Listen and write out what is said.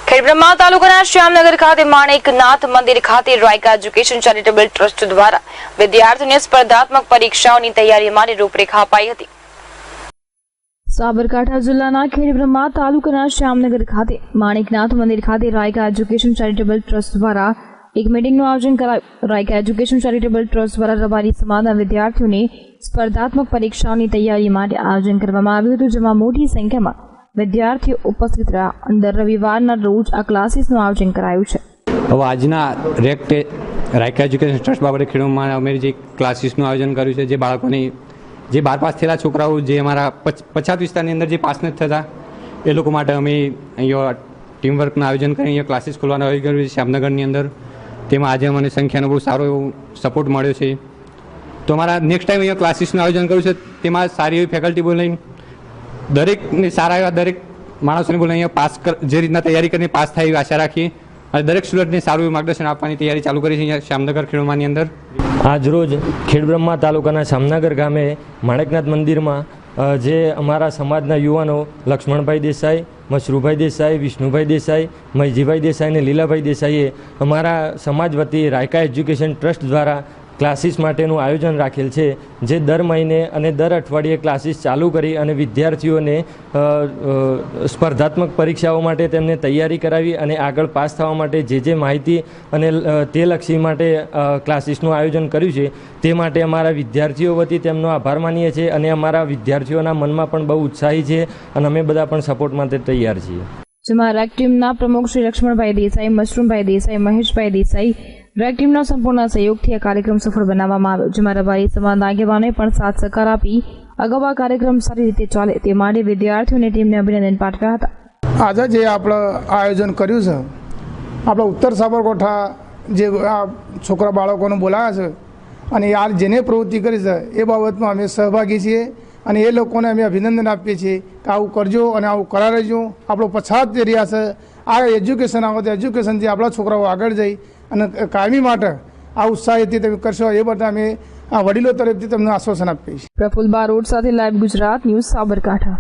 ખેડબ્રહ્મા તાલુકાના શ્યામનગર ખાતે માણેકનાથ મંદિર ખાતે રાયકા એજ્યુકેશન ચેરિટેબલ ટ્રસ્ટ દ્વારા વિદ્યાર્થીઓને સ્પર્ધાત્મક પરીક્ષાઓની તૈયારી માટે રૂપરેખા અપાઈ હતી। સાબરકાંઠા જિલ્લાના ખેડબ્રહ્મા તાલુકાના શ્યામનગર ખાતે માણેકનાથ મંદિર ખાતે રાયકા એજ્યુકેશન ચેરિટેબલ ટ્રસ્ટ દ્વારા એક મીટિંગનું આયોજન કરાયું। રાયકા એજ્યુકેશન ચેરિટેબલ ટ્રસ્ટ દ્વારા રબારી સમાજના વિદ્યાર્થીઓને સ્પર્ધાત્મક પરીક્ષાઓની તૈયારી માટે આયોજન કરવામાં આવ્યું હતું, જેમાં મોટી સંખ્યામાં વિદ્યાર્થીઓ ઉપસ્થિત રહ્યા। અંદર રવિવારના રોજ આ ક્લાસીસનું આયોજન કરાયું છે। હવે આજના રાયકા એજ્યુકેશન ટ્રસ્ટ બાબતે ખેડૂતમાં અમે જે ક્લાસીસનું આયોજન કર્યું છે, જે બાળકોની જે 12 પાસ થયેલા છોકરાઓ જે અમારા પછાત વિસ્તારની અંદર જે પાસ નથી થતા એ લોકો માટે અમે અહીંયા ટીમવર્કનું આયોજન કરી અહીંયા ક્લાસીસ ખોલવાનું આયોજન કર્યું છે શ્યામનગરની અંદર। તેમાં આજે અમને સંખ્યાનો બહુ સારો એવો સપોર્ટ મળ્યો છે। તો અમારા નેક્સ્ટ ટાઈમ અહીંયા ક્લાસીસનું આયોજન કર્યું છે, તેમાં સારી એવી ફેકલ્ટી બોલાવીને દરેકને સારા એવા દરેક માણસોને બોલાવીને અહીંયા પાસ જે રીતના તૈયારી કરીને પાસ થાય એવી આશા રાખીએ અને દરેક સ્ટુડન્ટને સારું એવું માર્ગદર્શન આપવાની તૈયારી ચાલુ કરી છે અહીંયા શ્યામનગર ખેડબ્રહ્માની અંદર। આજરોજ ખેડબ્રહ્મા તાલુકાના શ્યામનગર ગામે માણેકનાથ મંદિરમાં જે અમારા સમાજના યુવાનો લક્ષ્મણભાઈ દેસાઈ, મશરૂભાઈ દેસાઈ, વિષ્ણુભાઈ દેસાઈ, મૈજીભાઈ દેસાઈ અને લીલાભાઈ દેસાઈએ અમારા સમાજ વતી રાયકા એજ્યુકેશન ટ્રસ્ટ દ્વારા ક્લાસીસ માટેનું આયોજન રાખેલ છે, જે દર મહિને અને દર અઠવાડિયે ક્લાસીસ ચાલુ કરી અને વિદ્યાર્થીઓને સ્પર્ધાત્મક પરીક્ષાઓ માટે તેમને તૈયારી કરાવી અને આગળ પાસ થવા માટે જે માહિતી અને તે લક્ષી માટે ક્લાસીસનું આયોજન કર્યું છે, તે માટે અમારા વિદ્યાર્થીઓ વતી તેમનો આભાર માનીએ છીએ અને અમારા વિદ્યાર્થીઓના મનમાં પણ બહુ ઉત્સાહી છે અને અમે બધા પણ સપોર્ટ માટે તૈયાર છીએ। જેમાં રેક ટીમના પ્રમુખ શ્રી લક્ષ્મણભાઈ દેસાઈ, મશરૂમભાઈ દેસાઈ, મહેશભાઈ દેસાઈ રેક ટીમના સંપૂર્ણ સહયોગથી આ કાર્યક્રમ સફળ બનાવવામાં આવ્યો, જેમાં રબારી સમાજના આગેવાનોએ પણ સાથ સહકાર આપી અગાઉ આ કાર્યક્રમ સારી રીતે ચાલે તે માટે વિદ્યાર્થીઓને ટીમને અભિનંદન પાઠવ્યા હતા। આજે જે આપણે આયોજન કર્યું છે, આપણા ઉત્તર સાબરકાંઠા જે આ છોકરા બાળકોને બોલાવ્યા છે અને આ જેને પ્રવૃત્તિ કરી છે એ બાબતમાં અમે સહભાગી છીએ અને એ લોકોને અમે અભિનંદન આપીએ છીએ કે આવું કરજો અને આવું કરાવજો। આપણો પછાત એરિયા છે, આ એજ્યુકેશન આવે તો એજ્યુકેશનથી આપણા છોકરાઓ આગળ જઈ અને કાયમી માટે આ ઉત્સાહીથી તમે કરશો એ બધા અમે આ વડીલો તરફથી તમને આશ્વાસન આપીએ છીએ। પ્રફુલ બારોટ સાથે લાઈવ ગુજરાત ન્યૂઝ સાબરકાંઠા।